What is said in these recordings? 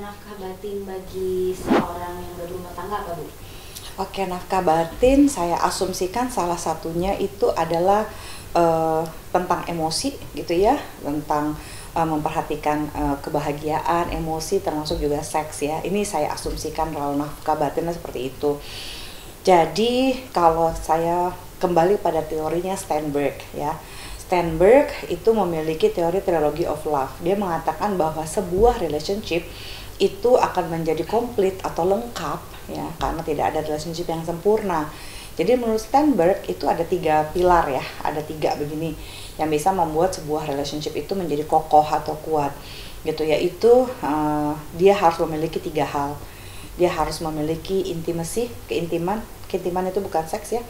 nafkah batin bagi seorang yang berumah tangga apa, Bu? Oke, nafkah batin saya asumsikan salah satunya itu adalah tentang emosi gitu ya, tentang memperhatikan kebahagiaan, emosi, termasuk juga seks ya. Ini saya asumsikan kalau nafkah batinnya seperti itu. Jadi kalau saya kembali pada teorinya Steinberg ya. Steinberg itu memiliki teori trilogy of love. Dia mengatakan bahwa sebuah relationship itu akan menjadi komplit atau lengkap ya, karena tidak ada relationship yang sempurna. Jadi menurut Steinberg itu ada 3 pilar ya, ada 3 begini yang bisa membuat sebuah relationship itu menjadi kokoh atau kuat gitu, yaitu dia harus memiliki 3 hal. Dia harus memiliki intimacy, keintiman itu bukan seks ya.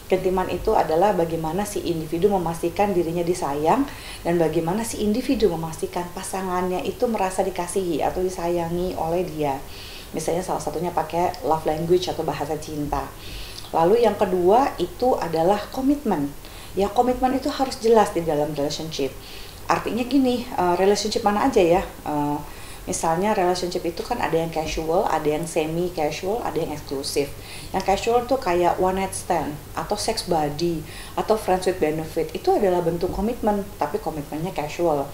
Keintiman itu adalah bagaimana si individu memastikan dirinya disayang, dan bagaimana si individu memastikan pasangannya itu merasa dikasihi atau disayangi oleh dia. Misalnya salah satunya pakai love language atau bahasa cinta. Lalu yang kedua itu adalah komitmen. Ya, komitmen itu harus jelas di dalam relationship. Artinya gini, relationship mana aja ya. Misalnya relationship itu kan ada yang casual, ada yang semi casual, ada yang eksklusif. Yang casual tuh kayak one night stand atau sex buddy atau friends with benefit, itu adalah bentuk komitmen, tapi komitmennya casual.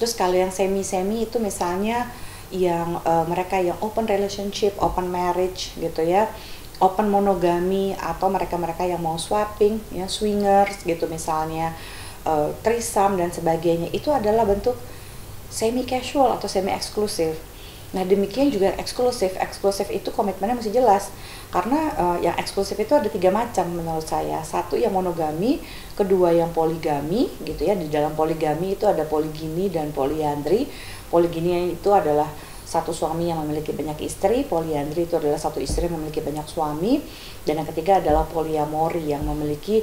Terus kalau yang semi itu misalnya yang mereka yang open relationship, open marriage gitu ya, open monogami, atau mereka-mereka yang mau swapping ya, swingers gitu misalnya, threesome dan sebagainya, itu adalah bentuk semi casual atau semi eksklusif. Nah, demikian juga eksklusif. Eksklusif itu komitmennya masih jelas. Karena yang eksklusif itu ada 3 macam menurut saya. Satu yang monogami, kedua yang poligami gitu ya. Di dalam poligami itu ada poligini dan poliandri. Poligini itu adalah satu suami yang memiliki banyak istri, poliandri itu adalah satu istri yang memiliki banyak suami, dan yang ketiga adalah poliamori yang memiliki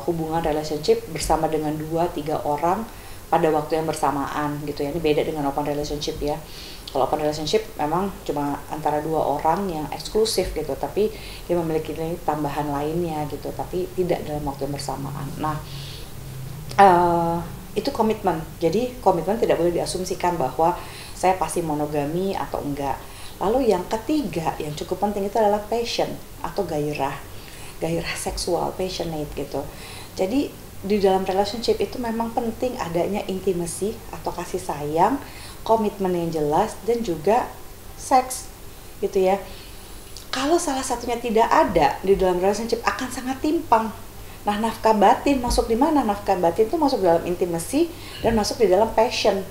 hubungan relationship bersama dengan 2-3 orang pada waktu yang bersamaan gitu ya. Ini beda dengan open relationship ya. Kalau open relationship memang cuma antara 2 orang yang eksklusif gitu, tapi dia memiliki tambahan lainnya gitu, tapi tidak dalam waktu yang bersamaan. Nah, itu komitmen. Jadi komitmen tidak boleh diasumsikan bahwa saya pasti monogami atau enggak. Lalu yang ketiga yang cukup penting itu adalah passion atau gairah seksual, passionate gitu. Jadi di dalam relationship itu memang penting adanya intimacy atau kasih sayang, komitmen yang jelas, dan juga seks gitu ya. Kalau salah satunya tidak ada di dalam relationship akan sangat timpang. Nah, nafkah batin masuk di mana? Nafkah batin itu masuk dalam intimacy dan masuk di dalam passion.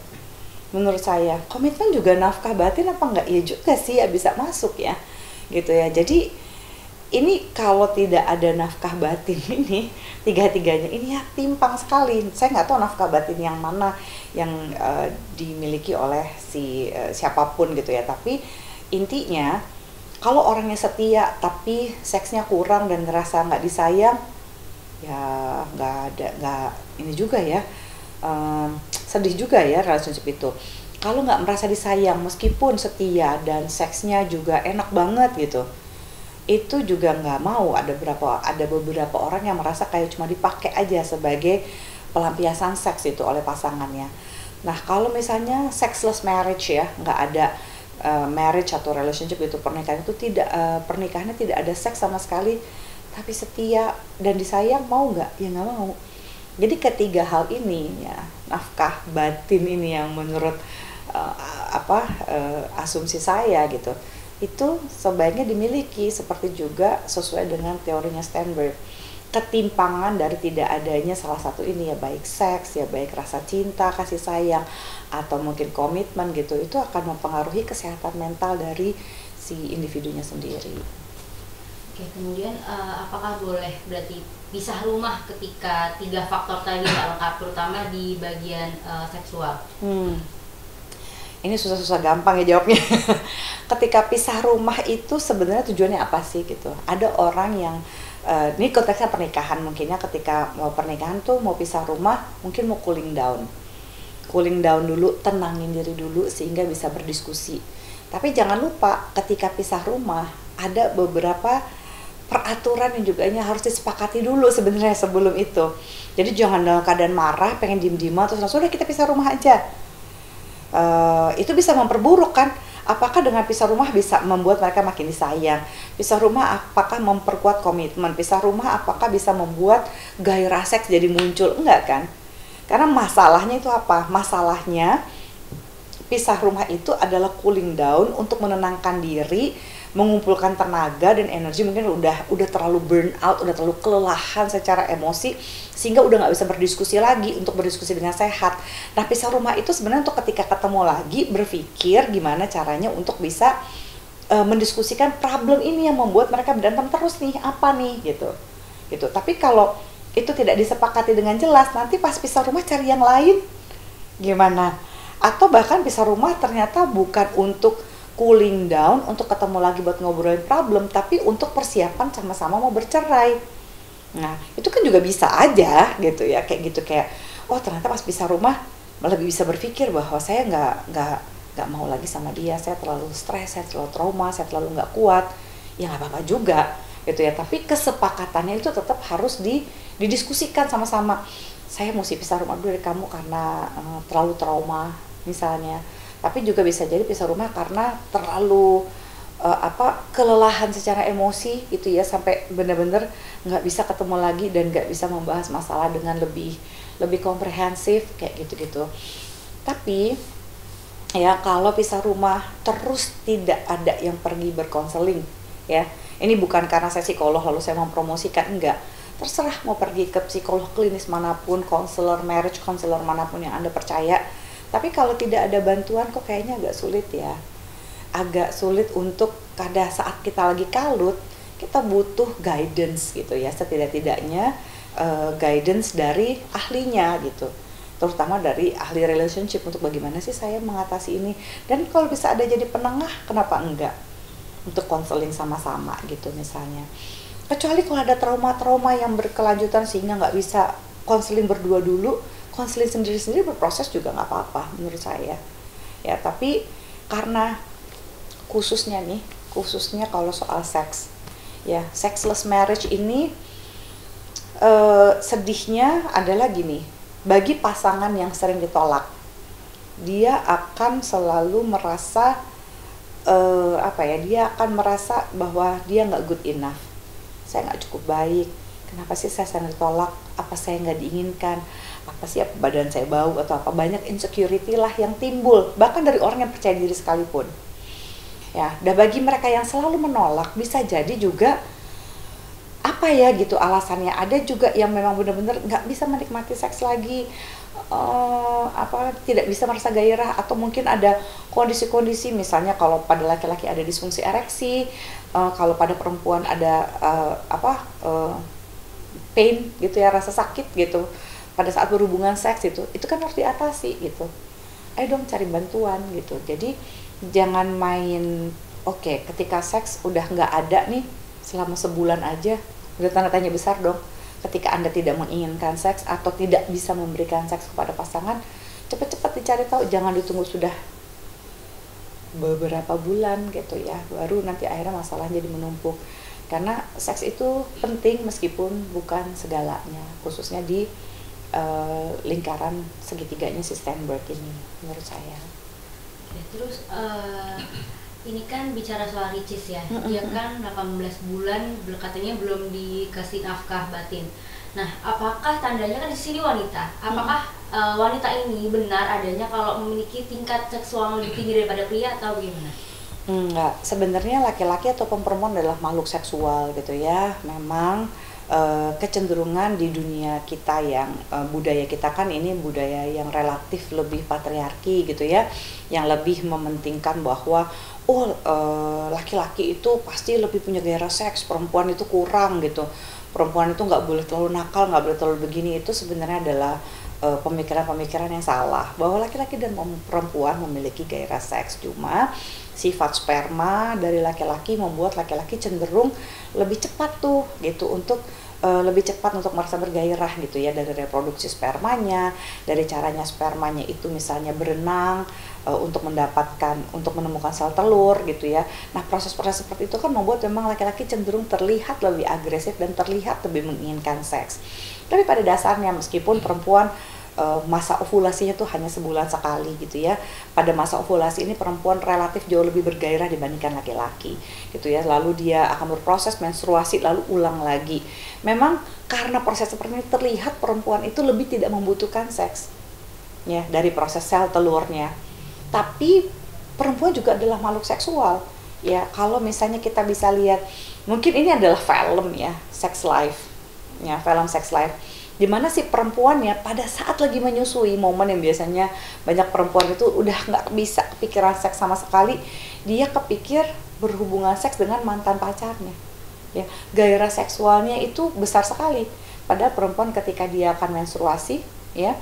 Menurut saya, komitmen juga nafkah batin apa enggak? Ya juga sih, ya bisa masuk ya. Gitu ya. Jadi ini kalau tidak ada nafkah batin ini, 3-tiganya ini ya timpang sekali. Saya nggak tahu nafkah batin yang mana yang dimiliki oleh siapapun gitu ya. Tapi intinya kalau orangnya setia tapi seksnya kurang dan ngerasa nggak disayang, ya nggak ini juga ya, sedih juga ya relationship itu. Kalau nggak merasa disayang meskipun setia dan seksnya juga enak banget gitu, itu juga nggak mau. Ada beberapa orang yang merasa kayak cuma dipakai aja sebagai pelampiasan seks itu oleh pasangannya. Nah, kalau misalnya sexless marriage ya, nggak ada marriage atau relationship itu, pernikahannya tidak ada seks sama sekali, tapi setia dan disayang, mau nggak? Ya nggak mau. Jadi ketiga hal ini ya, nafkah batin ini yang menurut asumsi saya gitu, itu sebaiknya dimiliki, seperti juga sesuai dengan teorinya Steinberg. Ketimpangan dari tidak adanya salah satu ini ya, baik seks ya, baik rasa cinta, kasih sayang, atau mungkin komitmen gitu, itu akan mempengaruhi kesehatan mental dari si individunya sendiri. Oke, kemudian apakah boleh berarti pisah rumah ketika 3 faktor tadi nggak lengkap, terutama di bagian seksual? Ini susah-susah gampang ya jawabnya. Ketika pisah rumah itu sebenarnya tujuannya apa sih gitu. Ada orang yang ini konteksnya pernikahan mungkin ya, ketika mau pernikahan tuh mau pisah rumah, mungkin mau cooling down dulu, tenangin diri dulu sehingga bisa berdiskusi. Tapi jangan lupa ketika pisah rumah ada beberapa peraturan yang juga harus disepakati dulu sebenarnya sebelum itu. Jadi jangan dalam keadaan marah, pengen diem-diem terus langsung udah kita pisah rumah aja. Itu bisa memperburuk kan. Apakah dengan pisah rumah bisa membuat mereka makin disayang? Pisah rumah apakah memperkuat komitmen? Pisah rumah apakah bisa membuat gairah seks jadi muncul? Enggak kan? Karena masalahnya itu apa? Masalahnya pisah rumah itu adalah cooling down untuk menenangkan diri, mengumpulkan tenaga dan energi. Mungkin udah terlalu burn out, udah terlalu kelelahan secara emosi, sehingga udah nggak bisa berdiskusi lagi untuk berdiskusi dengan sehat. Nah, pisah rumah itu sebenarnya untuk ketika ketemu lagi berpikir gimana caranya untuk bisa mendiskusikan problem ini yang membuat mereka berantem terus nih, apa nih gitu. Tapi kalau itu tidak disepakati dengan jelas, nanti pas pisah rumah cari yang lain gimana? Atau bahkan pisah rumah ternyata bukan untuk cooling down, untuk ketemu lagi buat ngobrolin problem, tapi untuk persiapan sama-sama mau bercerai. Nah, itu kan juga bisa aja gitu ya, kayak oh ternyata pas pisah rumah lebih bisa berpikir bahwa saya nggak mau lagi sama dia, saya terlalu stres, saya terlalu trauma, saya terlalu nggak kuat. Ya nggak apa-apa juga gitu ya, tapi kesepakatannya itu tetap harus didiskusikan sama-sama. Saya mesti pisah rumah dulu dari kamu karena terlalu trauma misalnya, tapi juga bisa jadi pisah rumah karena terlalu kelelahan secara emosi gitu ya, sampai benar-benar nggak bisa ketemu lagi dan nggak bisa membahas masalah dengan lebih komprehensif kayak gitu. Tapi ya kalau pisah rumah terus tidak ada yang pergi berkonseling ya, ini bukan karena saya psikolog lalu saya mempromosikan, enggak, terserah mau pergi ke psikolog klinis manapun, konselor marriage, konselor manapun yang Anda percaya. Tapi kalau tidak ada bantuan kok kayaknya agak sulit ya. Agak sulit untuk pada saat kita lagi kalut, kita butuh guidance gitu ya, setidak-tidaknya guidance dari ahlinya gitu. Terutama dari ahli relationship untuk bagaimana sih saya mengatasi ini. Dan kalau bisa ada jadi penengah, kenapa enggak? Untuk konseling sama-sama gitu misalnya. Kecuali kalau ada trauma-trauma yang berkelanjutan sehingga nggak bisa konseling berdua dulu, konseling sendiri-sendiri berproses juga nggak apa-apa menurut saya. Ya, tapi karena khususnya kalau soal seks, ya sexless marriage ini sedihnya adalah gini, bagi pasangan yang sering ditolak, dia akan selalu merasa dia akan merasa bahwa dia nggak good enough. Saya nggak cukup baik, kenapa sih saya sering ditolak, apa saya nggak diinginkan, apa sih badan saya bau atau apa, banyak insecurity lah yang timbul bahkan dari orang yang percaya diri sekalipun ya. Dan bagi mereka yang selalu menolak, bisa jadi juga apa ya gitu alasannya. Ada juga yang memang benar-benar nggak bisa menikmati seks lagi, tidak bisa merasa gairah, atau mungkin ada kondisi-kondisi, misalnya kalau pada laki-laki ada disfungsi ereksi, kalau pada perempuan ada pain gitu ya, rasa sakit gitu pada saat berhubungan seks, itu kan harus diatasi gitu. Ayo dong cari bantuan gitu. Jadi jangan main ketika seks udah nggak ada nih selama sebulan aja, udah tanda tanya besar dong. Ketika Anda tidak menginginkan seks atau tidak bisa memberikan seks kepada pasangan, cepat-cepat dicari tahu, jangan ditunggu sudah beberapa bulan gitu ya, baru nanti akhirnya masalah jadi menumpuk. Karena seks itu penting meskipun bukan segalanya, khususnya di lingkaran segitiganya si Steinberg ini menurut saya. Oke, terus ini kan bicara soal Ricis ya, dia kan 18 bulan katanya belum dikasih nafkah batin. Nah, apakah tandanya kan di sini wanita? Apakah wanita ini benar adanya kalau memiliki tingkat seksual lebih tinggi daripada pria atau gimana? Enggak, sebenarnya laki-laki atau perempuan adalah makhluk seksual gitu ya. Memang kecenderungan di dunia kita yang budaya kita kan ini budaya yang relatif lebih patriarki gitu ya, yang lebih mementingkan bahwa laki-laki itu pasti lebih punya gairah seks, perempuan itu kurang gitu, perempuan itu nggak boleh terlalu nakal, nggak boleh terlalu begini. Itu sebenarnya adalah pemikiran-pemikiran yang salah, bahwa laki-laki dan perempuan memiliki gairah seks, cuma sifat sperma dari laki-laki membuat laki-laki cenderung lebih cepat tuh gitu untuk lebih cepat untuk merasa bergairah gitu ya, dari reproduksi spermanya, dari caranya spermanya itu misalnya berenang untuk menemukan sel telur gitu ya. Nah, proses-proses seperti itu kan membuat memang laki-laki cenderung terlihat lebih agresif dan terlihat lebih menginginkan seks. Tapi pada dasarnya meskipun perempuan masa ovulasinya tuh hanya sebulan sekali gitu ya. Pada masa ovulasi ini perempuan relatif jauh lebih bergairah dibandingkan laki-laki gitu ya. Lalu dia akan berproses menstruasi lalu ulang lagi. Memang karena proses seperti ini terlihat perempuan itu lebih tidak membutuhkan seks ya dari proses sel telurnya. Tapi perempuan juga adalah makhluk seksual ya. Kalau misalnya kita bisa lihat, mungkin ini adalah film ya, Sex Life ya, film Sex Life, dimana si perempuan ya pada saat lagi menyusui, momen yang biasanya banyak perempuan itu udah nggak bisa kepikiran seks sama sekali, dia kepikir berhubungan seks dengan mantan pacarnya ya. Gairah seksualnya itu besar sekali, padahal perempuan ketika dia akan menstruasi ya,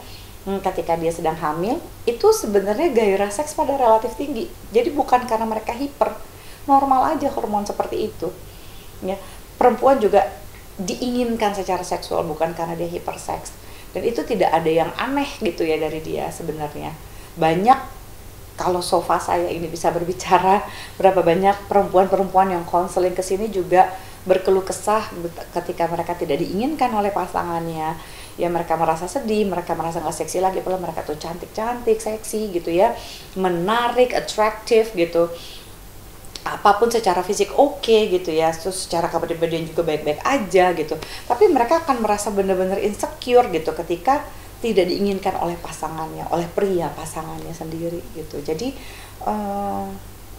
ketika dia sedang hamil, itu sebenarnya gairah seks pada relatif tinggi. Jadi bukan karena mereka hiper, normal aja hormon seperti itu ya. Perempuan juga diinginkan secara seksual, bukan karena dia hiperseks, dan itu tidak ada yang aneh gitu ya dari dia sebenarnya. Banyak, kalau sofa saya ini bisa berbicara, berapa banyak perempuan-perempuan yang konseling ke sini juga berkeluh kesah ketika mereka tidak diinginkan oleh pasangannya ya. Mereka merasa sedih, mereka merasa nggak seksi lagi, padahal mereka tuh cantik-cantik, seksi gitu ya, menarik, atraktif gitu, apapun secara fisik oke gitu ya, terus secara kepribadian juga baik-baik aja gitu. Tapi mereka akan merasa benar-benar insecure gitu ketika tidak diinginkan oleh pasangannya, oleh pria pasangannya sendiri gitu. Jadi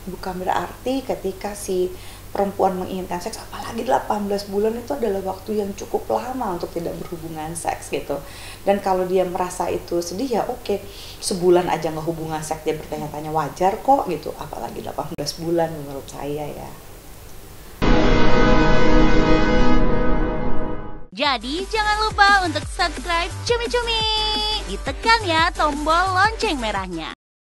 bukan berarti ketika si perempuan menginginkan seks, apalagi 18 bulan itu adalah waktu yang cukup lama untuk tidak berhubungan seks gitu. Dan kalau dia merasa itu sedih ya oke, sebulan aja nggak hubungan seks dia bertanya-tanya, wajar kok gitu, apalagi 18 bulan menurut saya ya. Jadi jangan lupa untuk subscribe Cumi Cumi. Ditekan ya tombol lonceng merahnya.